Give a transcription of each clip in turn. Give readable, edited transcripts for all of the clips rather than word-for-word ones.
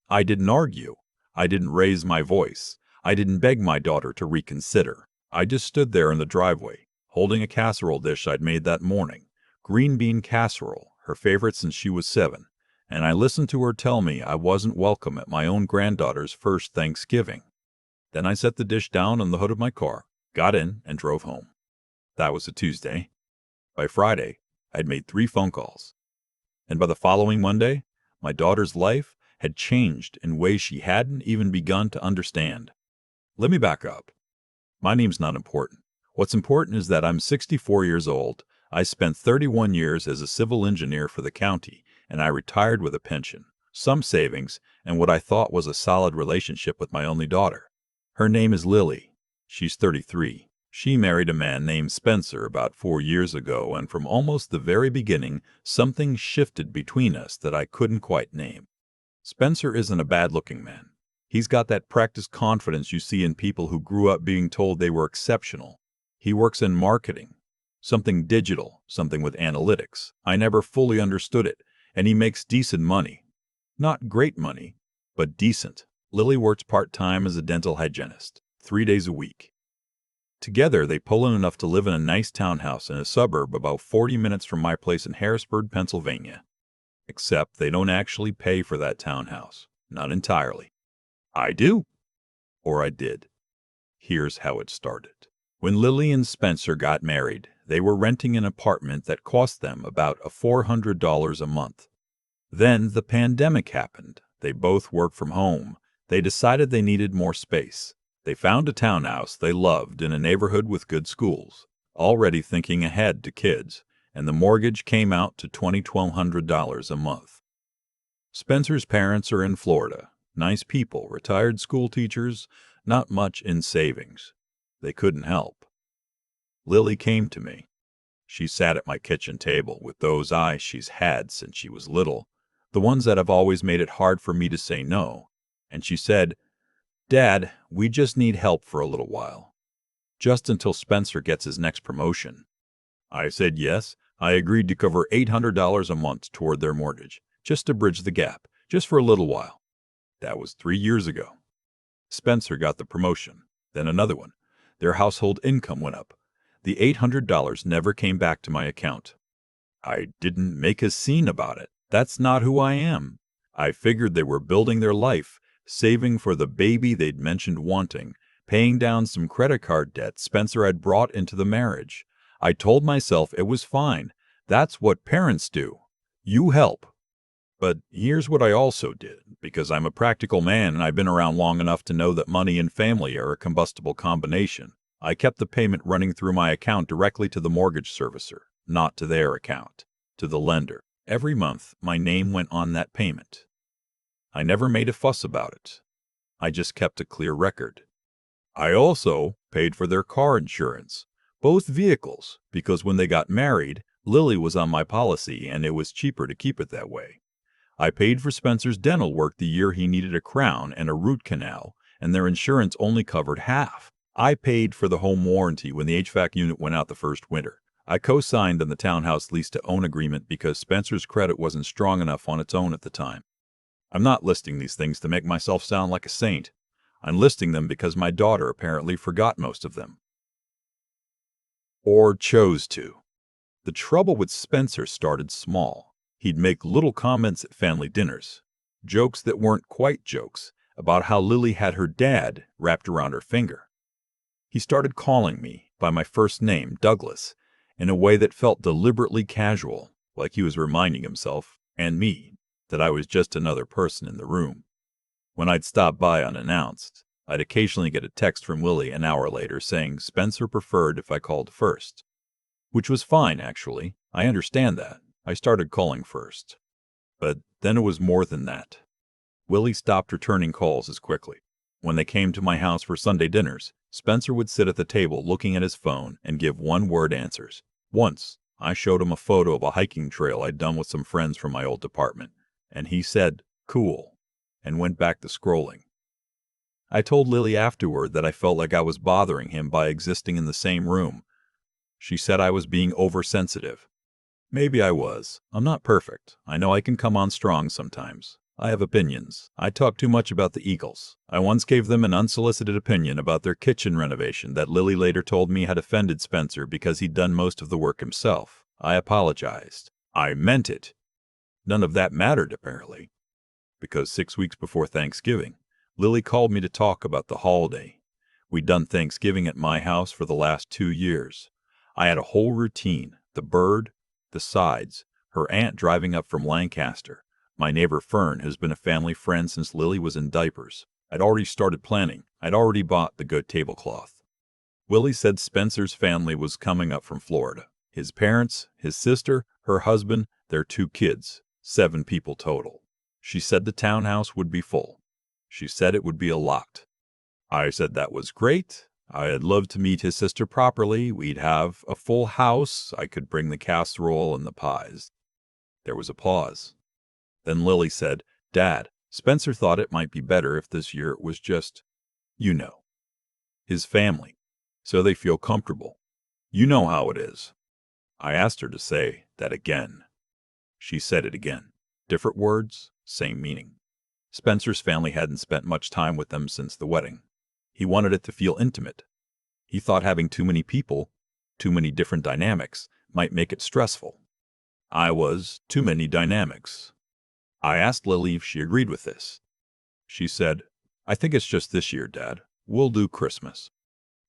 I didn't argue. I didn't raise my voice. I didn't beg my daughter to reconsider. I just stood there in the driveway, holding a casserole dish I'd made that morning. Green bean casserole, her favorite since she was 7. And I listened to her tell me I wasn't welcome at my own granddaughter's first Thanksgiving. Then I set the dish down on the hood of my car, got in, and drove home. That was a Tuesday. By Friday, I'd made 3 phone calls. And by the following Monday, my daughter's life had changed in ways she hadn't even begun to understand. Let me back up. My name's not important. What's important is that I'm 64 years old. I spent 31 years as a civil engineer for the county, and I retired with a pension, some savings, and what I thought was a solid relationship with my only daughter. Her name is Lily. She's 33. She married a man named Spencer about 4 years ago, and from almost the very beginning, something shifted between us that I couldn't quite name. Spencer isn't a bad-looking man. He's got that practiced confidence you see in people who grew up being told they were exceptional. He works in marketing, something digital, something with analytics. I never fully understood it, and he makes decent money. Not great money, but decent. Lily works part-time as a dental hygienist, 3 days a week. Together, they pull in enough to live in a nice townhouse in a suburb about 40 minutes from my place in Harrisburg, Pennsylvania. Except they don't actually pay for that townhouse. Not entirely. I do. Or I did. Here's how it started. When Lily and Spencer got married, they were renting an apartment that cost them about $400 a month. Then the pandemic happened. They both worked from home. They decided they needed more space. They found a townhouse they loved in a neighborhood with good schools, already thinking ahead to kids, and the mortgage came out to $2,200 a month. Spencer's parents are in Florida. Nice people, retired school teachers, not much in savings. They couldn't help. Lily came to me. She sat at my kitchen table with those eyes she's had since she was little, the ones that have always made it hard for me to say no, and she said, "Dad, we just need help for a little while. Just until Spencer gets his next promotion." I said yes. I agreed to cover $800 a month toward their mortgage, just to bridge the gap, just for a little while. That was 3 years ago. Spencer got the promotion, then another one. Their household income went up. The $800 never came back to my account. I didn't make a scene about it. That's not who I am. I figured they were building their life, saving for the baby they'd mentioned wanting, paying down some credit card debt Spencer had brought into the marriage. I told myself it was fine. That's what parents do. You help. But here's what I also did, because I'm a practical man and I've been around long enough to know that money and family are a combustible combination. I kept the payment running through my account directly to the mortgage servicer, not to their account, to the lender. Every month, my name went on that payment. I never made a fuss about it. I just kept a clear record. I also paid for their car insurance, both vehicles, because when they got married, Lily was on my policy and it was cheaper to keep it that way. I paid for Spencer's dental work the year he needed a crown and a root canal, and their insurance only covered half. I paid for the home warranty when the HVAC unit went out the first winter. I co-signed on the townhouse lease-to-own agreement because Spencer's credit wasn't strong enough on its own at the time. I'm not listing these things to make myself sound like a saint. I'm listing them because my daughter apparently forgot most of them. Or chose to. The trouble with Spencer started small. He'd make little comments at family dinners, jokes that weren't quite jokes, about how Lily had her dad wrapped around her finger. He started calling me by my first name, Douglas, in a way that felt deliberately casual, like he was reminding himself, and me, that I was just another person in the room. When I'd stop by unannounced, I'd occasionally get a text from Lily an hour later saying Spencer preferred if I called first. Which was fine, actually. I understand that. I started calling first. But then it was more than that. Willie stopped returning calls as quickly. When they came to my house for Sunday dinners, Spencer would sit at the table looking at his phone and give one-word answers. Once, I showed him a photo of a hiking trail I'd done with some friends from my old department, and he said, "Cool," and went back to scrolling. I told Lily afterward that I felt like I was bothering him by existing in the same room. She said I was being oversensitive. Maybe I was. I'm not perfect. I know I can come on strong sometimes. I have opinions. I talk too much about the Eagles. I once gave them an unsolicited opinion about their kitchen renovation that Lily later told me had offended Spencer because he'd done most of the work himself. I apologized. I meant it. None of that mattered, apparently, because 6 weeks before Thanksgiving, Lily called me to talk about the holiday. We'd done Thanksgiving at my house for the last 2 years. I had a whole routine: the bird, the sides, her aunt driving up from Lancaster, my neighbor Fern, who's been a family friend since Lily was in diapers. I'd already started planning. I'd already bought the good tablecloth. Willie said Spencer's family was coming up from Florida. His parents, his sister, her husband, their 2 kids. 7 people total. She said the townhouse would be full. She said it would be a lot. I said that was great. I'd love to meet his sister properly. We'd have a full house. I could bring the casserole and the pies. There was a pause. Then Lily said, "Dad, Spencer thought it might be better if this year it was just, his family, so they feel comfortable. You know how it is." I asked her to say that again. She said it again. Different words, same meaning. Spencer's family hadn't spent much time with them since the wedding. He wanted it to feel intimate. He thought having too many people, too many different dynamics, might make it stressful. I was too many dynamics. I asked Lily if she agreed with this. She said, "I think it's just this year, Dad. We'll do Christmas."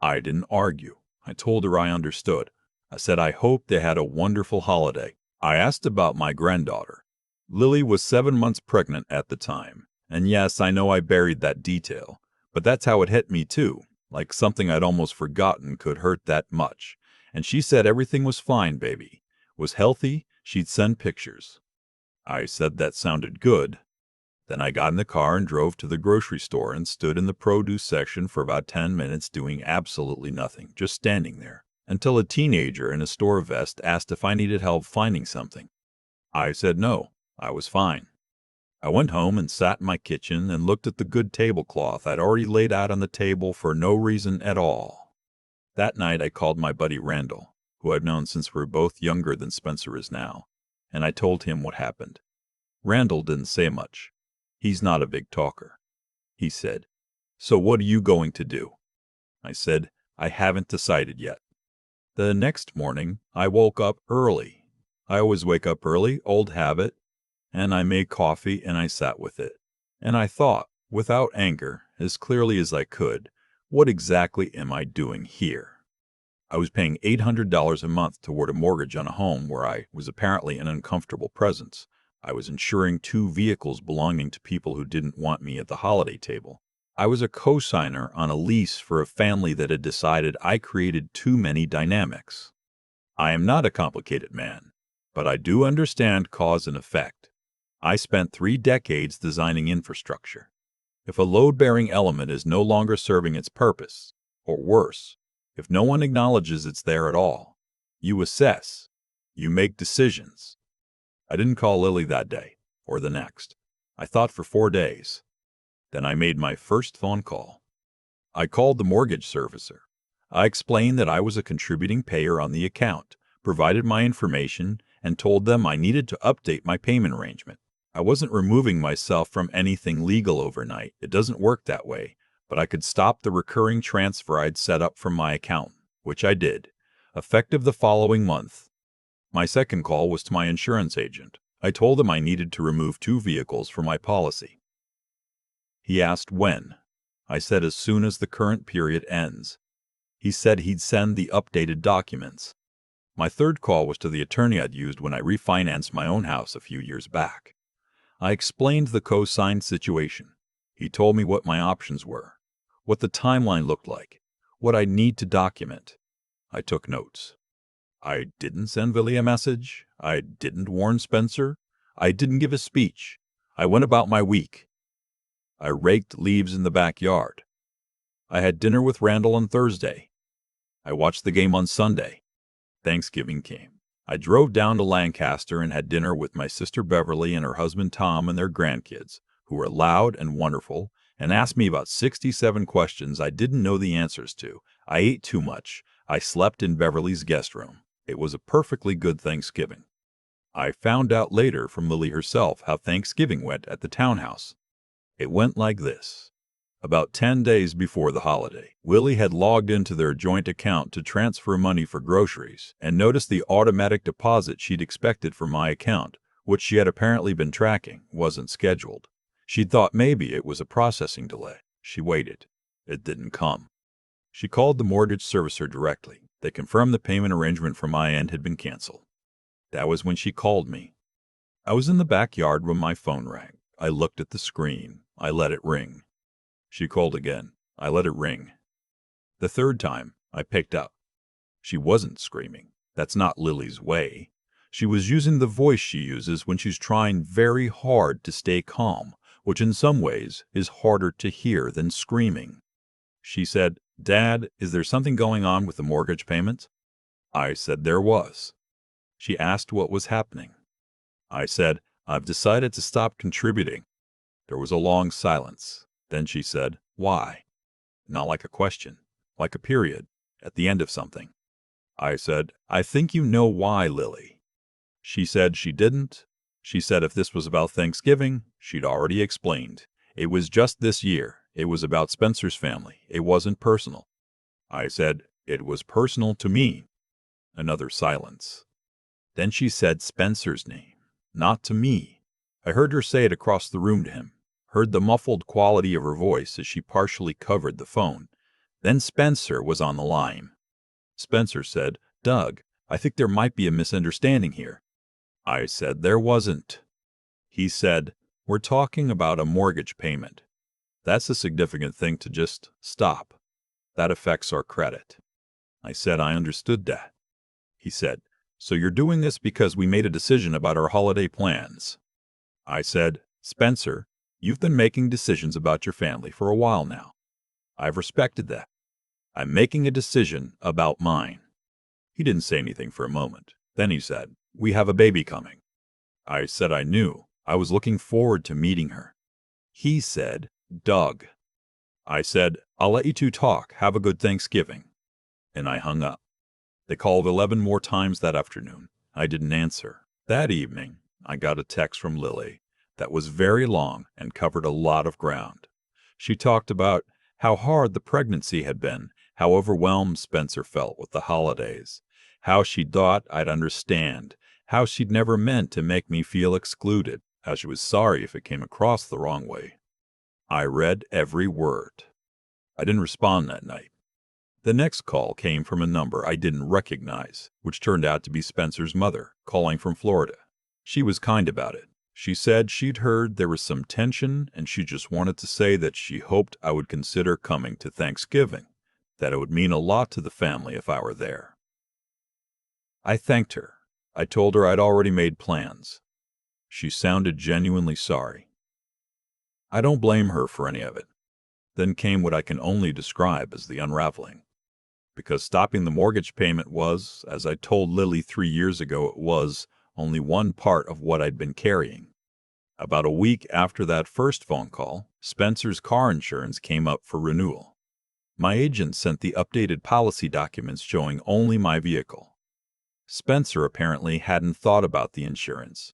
I didn't argue. I told her I understood. I said I hoped they had a wonderful holiday. I asked about my granddaughter. Lily was 7 months pregnant at the time. And yes, I know I buried that detail, but that's how it hit me too, like something I'd almost forgotten could hurt that much. And she said everything was fine, baby. Was healthy, she'd send pictures. I said that sounded good. Then I got in the car and drove to the grocery store and stood in the produce section for about 10 minutes doing absolutely nothing, just standing there, until a teenager in a store vest asked if I needed help finding something. I said no, I was fine. I went home and sat in my kitchen and looked at the good tablecloth I'd already laid out on the table for no reason at all. That night I called my buddy Randall, who I've known since we were both younger than Spencer is now, and I told him what happened. Randall didn't say much. He's not a big talker. He said, "So what are you going to do?" I said, "I haven't decided yet." The next morning, I woke up early. I always wake up early, old habit, and I made coffee and I sat with it. And I thought, without anger, as clearly as I could, what exactly am I doing here? I was paying $800 a month toward a mortgage on a home where I was apparently an uncomfortable presence. I was insuring 2 vehicles belonging to people who didn't want me at the holiday table. I was a co-signer on a lease for a family that had decided I created too many dynamics. I am not a complicated man, but I do understand cause and effect. I spent 3 decades designing infrastructure. If a load-bearing element is no longer serving its purpose, or worse, if no one acknowledges it's there at all, you assess, you make decisions. I didn't call Lily that day, or the next. I thought for 4 days. Then I made my first phone call. I called the mortgage servicer. I explained that I was a contributing payer on the account, provided my information, and told them I needed to update my payment arrangement. I wasn't removing myself from anything legal overnight. It doesn't work that way. But I could stop the recurring transfer I'd set up from my accountant, which I did, effective the following month. My second call was to my insurance agent. I told him I needed to remove 2 vehicles from my policy. He asked when. I said as soon as the current period ends. He said he'd send the updated documents. My third call was to the attorney I'd used when I refinanced my own house a few years back. I explained the co-signed situation. He told me what my options were, what the timeline looked like, what I'd need to document. I took notes. I didn't send Billy a message. I didn't warn Spencer. I didn't give a speech. I went about my week. I raked leaves in the backyard. I had dinner with Randall on Thursday. I watched the game on Sunday. Thanksgiving came. I drove down to Lancaster and had dinner with my sister Beverly and her husband Tom and their grandkids, who were loud and wonderful, and asked me about 67 questions I didn't know the answers to. I ate too much. I slept in Beverly's guest room. It was a perfectly good Thanksgiving. I found out later from Lily herself how Thanksgiving went at the townhouse. It went like this. About 10 days before the holiday, Lily had logged into their joint account to transfer money for groceries and noticed the automatic deposit she'd expected from my account, which she had apparently been tracking, wasn't scheduled. She'd thought maybe it was a processing delay. She waited. It didn't come. She called the mortgage servicer directly. They confirmed the payment arrangement from my end had been canceled. That was when she called me. I was in the backyard when my phone rang. I looked at the screen. I let it ring. She called again. I let it ring. The third time, I picked up. She wasn't screaming. That's not Lily's way. She was using the voice she uses when she's trying very hard to stay calm, which in some ways is harder to hear than screaming. She said, "Dad, is there something going on with the mortgage payments?" I said there was. She asked what was happening. I said, "I've decided to stop contributing." There was a long silence. Then she said, "Why?" Not like a question, like a period, at the end of something. I said, "I think you know why, Lily." She said she didn't. She said if this was about Thanksgiving, she'd already explained. It was just this year. It was about Spencer's family. It wasn't personal. I said, "It was personal to me." Another silence. Then she said Spencer's name, not to me. I heard her say it across the room to him. Heard the muffled quality of her voice as she partially covered the phone. Then Spencer was on the line. Spencer said, "Doug, I think there might be a misunderstanding here." I said there wasn't. He said, "We're talking about a mortgage payment. That's a significant thing to just stop. That affects our credit." I said I understood that. He said, "So you're doing this because we made a decision about our holiday plans?" I said, "Spencer, you've been making decisions about your family for a while now. I've respected that. I'm making a decision about mine." He didn't say anything for a moment. Then he said, "We have a baby coming." I said I knew. I was looking forward to meeting her. He said, "Doug." I said, "I'll let you two talk. Have a good Thanksgiving." And I hung up. They called 11 more times that afternoon. I didn't answer. That evening, I got a text from Lily that was very long and covered a lot of ground. She talked about how hard the pregnancy had been, how overwhelmed Spencer felt with the holidays, how she thought I'd understand, how she'd never meant to make me feel excluded, how she was sorry if it came across the wrong way. I read every word. I didn't respond that night. The next call came from a number I didn't recognize, which turned out to be Spencer's mother, calling from Florida. She was kind about it. She said she'd heard there was some tension and she just wanted to say that she hoped I would consider coming to Thanksgiving, that it would mean a lot to the family if I were there. I thanked her. I told her I'd already made plans. She sounded genuinely sorry. I don't blame her for any of it. Then came what I can only describe as the unraveling. Because stopping the mortgage payment was, as I told Lily 3 years ago it was, only one part of what I'd been carrying. About a week after that first phone call, Spencer's car insurance came up for renewal. My agent sent the updated policy documents showing only my vehicle. Spencer apparently hadn't thought about the insurance.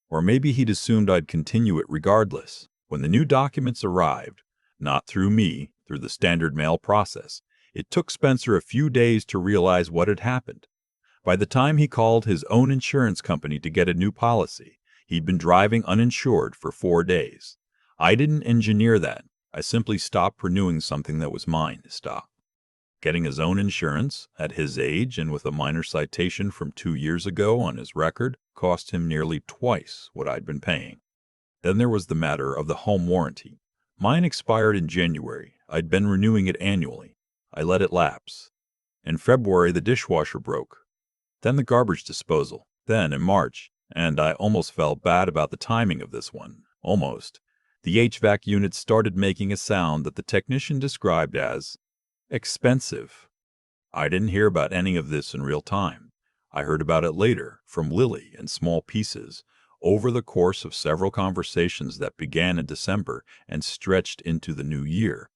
Or maybe he'd assumed I'd continue it regardless. When the new documents arrived, not through me, through the standard mail process, it took Spencer a few days to realize what had happened. By the time he called his own insurance company to get a new policy, he'd been driving uninsured for 4 days. I didn't engineer that. I simply stopped renewing something that was mine to stop. Getting his own insurance, at his age and with a minor citation from 2 years ago on his record, cost him nearly twice what I'd been paying. Then there was the matter of the home warranty. Mine expired in January. I'd been renewing it annually. I let it lapse. In February, the dishwasher broke. Then the garbage disposal. Then, in March, and I almost felt bad about the timing of this one, almost, the HVAC unit started making a sound that the technician described as expensive. I didn't hear about any of this in real time. I heard about it later, from Lily, in small pieces, over the course of several conversations that began in December and stretched into the new year.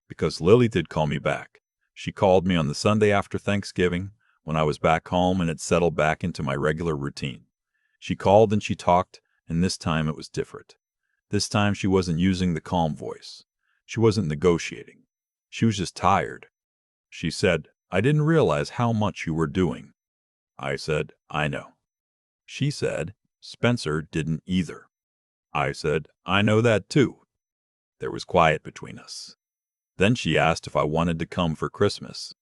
Because Lily did call me back. She called me on the Sunday after Thanksgiving, when I was back home and had settled back into my regular routine. She called and she talked, and this time it was different. This time she wasn't using the calm voice. She wasn't negotiating. She was just tired. She said, "I didn't realize how much you were doing." I said, "I know." She said, "Spencer didn't either." I said, "I know that too." There was quiet between us. Then she asked if I wanted to come for Christmas.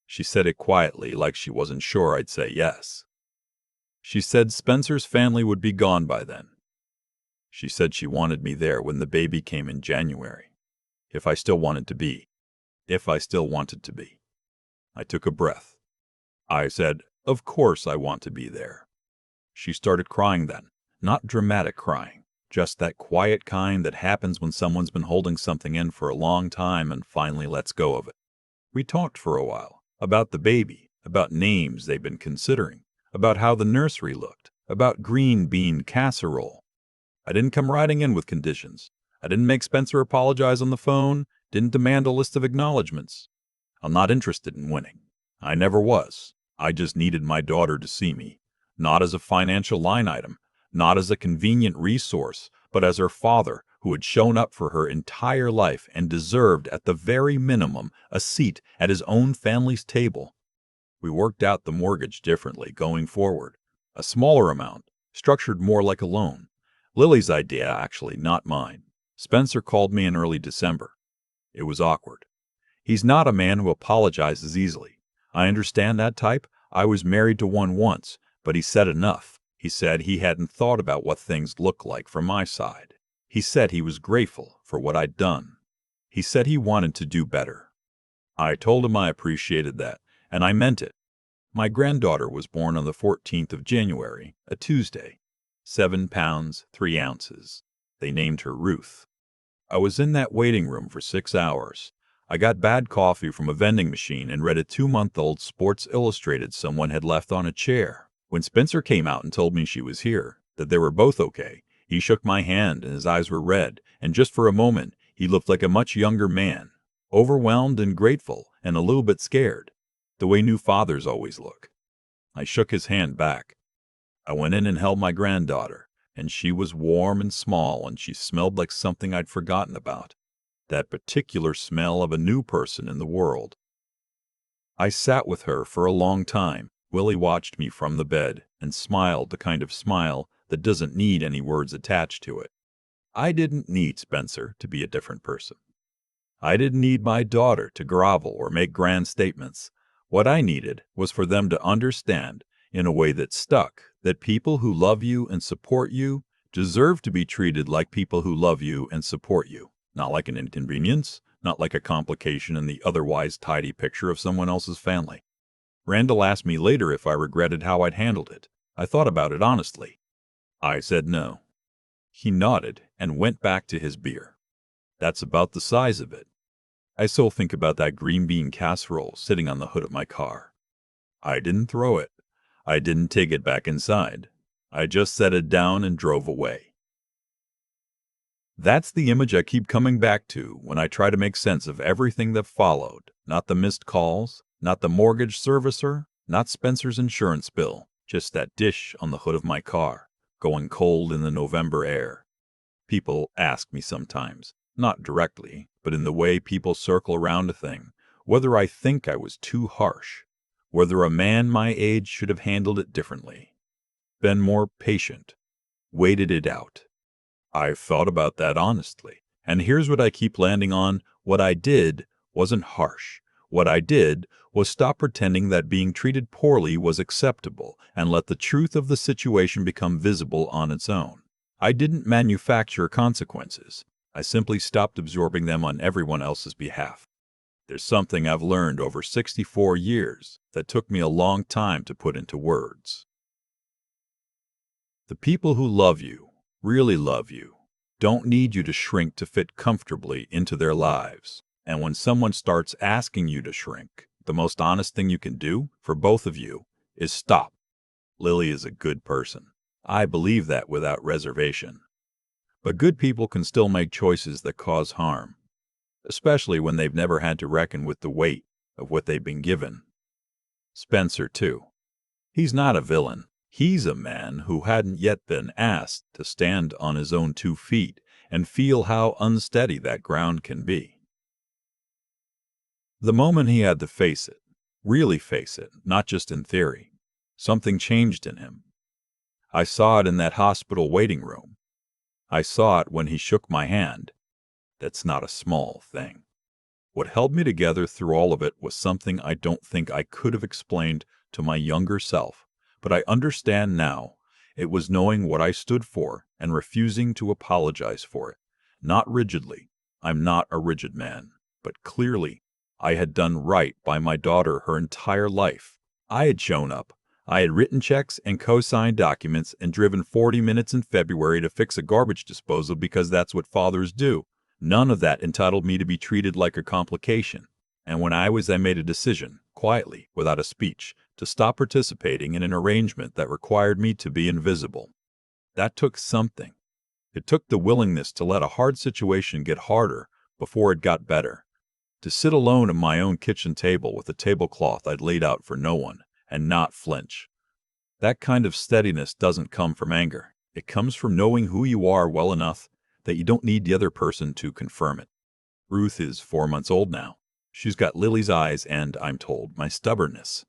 She said it quietly, like she wasn't sure I'd say yes. She said Spencer's family would be gone by then. She said she wanted me there when the baby came in January. If I still wanted to be. If I still wanted to be. I took a breath. I said, "Of course I want to be there." She started crying then. Not dramatic crying. Just that quiet kind that happens when someone's been holding something in for a long time and finally lets go of it. We talked for a while. About the baby. About names they'd been considering. About how the nursery looked. About green bean casserole. I didn't come riding in with conditions. I didn't make Spencer apologize on the phone. Didn't demand a list of acknowledgments. I'm not interested in winning. I never was. I just needed my daughter to see me. Not as a financial line item. Not as a convenient resource, but as her father who had shown up for her entire life and deserved, at the very minimum, a seat at his own family's table. We worked out the mortgage differently going forward. A smaller amount, structured more like a loan. Lily's idea, actually, not mine. Spencer called me in early December. It was awkward. He's not a man who apologizes easily. I understand that type. I was married to one once, but he said enough. He said he hadn't thought about what things looked like from my side. He said he was grateful for what I'd done. He said he wanted to do better. I told him I appreciated that, and I meant it. My granddaughter was born on the 14th of January, a Tuesday. 7 pounds, 3 ounces. They named her Ruth. I was in that waiting room for 6 hours. I got bad coffee from a vending machine and read a 2-month-old Sports Illustrated someone had left on a chair. When Spencer came out and told me she was here, that they were both okay, he shook my hand and his eyes were red, and just for a moment, he looked like a much younger man, overwhelmed and grateful and a little bit scared, the way new fathers always look. I shook his hand back. I went in and held my granddaughter, and she was warm and small, and she smelled like something I'd forgotten about, that particular smell of a new person in the world. I sat with her for a long time. Willie watched me from the bed and smiled the kind of smile that doesn't need any words attached to it. I didn't need Spencer to be a different person. I didn't need my daughter to grovel or make grand statements. What I needed was for them to understand, in a way that stuck, that people who love you and support you deserve to be treated like people who love you and support you, not like an inconvenience, not like a complication in the otherwise tidy picture of someone else's family. Randall asked me later if I regretted how I'd handled it. I thought about it honestly. I said no. He nodded and went back to his beer. That's about the size of it. I still think about that green bean casserole sitting on the hood of my car. I didn't throw it. I didn't take it back inside. I just set it down and drove away. That's the image I keep coming back to when I try to make sense of everything that followed. Not the missed calls, not the mortgage servicer, not Spencer's insurance bill, just that dish on the hood of my car, going cold in the November air. People ask me sometimes, not directly, but in the way people circle around a thing, whether I think I was too harsh, whether a man my age should have handled it differently, been more patient, waited it out. I've thought about that honestly, and here's what I keep landing on. What I did wasn't harsh. What I did was stop pretending that being treated poorly was acceptable and let the truth of the situation become visible on its own. I didn't manufacture consequences. I simply stopped absorbing them on everyone else's behalf. There's something I've learned over 64 years that took me a long time to put into words. The people who love you, really love you, don't need you to shrink to fit comfortably into their lives. And when someone starts asking you to shrink, the most honest thing you can do for both of you is stop. Lily is a good person. I believe that without reservation. But good people can still make choices that cause harm, especially when they've never had to reckon with the weight of what they've been given. Spencer, too. He's not a villain. He's a man who hadn't yet been asked to stand on his own 2 feet and feel how unsteady that ground can be. The moment he had to face it, really face it, not just in theory, something changed in him. I saw it in that hospital waiting room. I saw it when he shook my hand. That's not a small thing. What held me together through all of it was something I don't think I could have explained to my younger self, but I understand now. It was knowing what I stood for and refusing to apologize for it. Not rigidly. I'm not a rigid man. But clearly, I had done right by my daughter her entire life. I had shown up. I had written checks and co-signed documents and driven 40 minutes in February to fix a garbage disposal because that's what fathers do. None of that entitled me to be treated like a complication. And when I made a decision, quietly, without a speech, to stop participating in an arrangement that required me to be invisible. That took something. It took the willingness to let a hard situation get harder before it got better. To sit alone at my own kitchen table with a tablecloth I'd laid out for no one, and not flinch. That kind of steadiness doesn't come from anger. It comes from knowing who you are well enough that you don't need the other person to confirm it. Ruth is 4 months old now. She's got Lily's eyes and, I'm told, my stubbornness.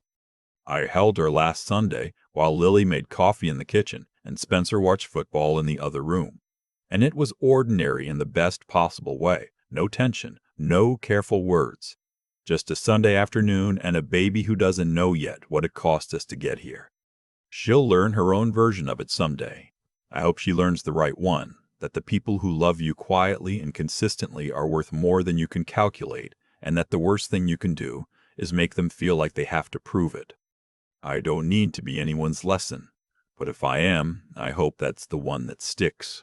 I held her last Sunday while Lily made coffee in the kitchen and Spencer watched football in the other room. And it was ordinary in the best possible way. No tension, no careful words. Just a Sunday afternoon and a baby who doesn't know yet what it cost us to get here. She'll learn her own version of it someday. I hope she learns the right one, that the people who love you quietly and consistently are worth more than you can calculate, and that the worst thing you can do is make them feel like they have to prove it. I don't need to be anyone's lesson, but if I am, I hope that's the one that sticks.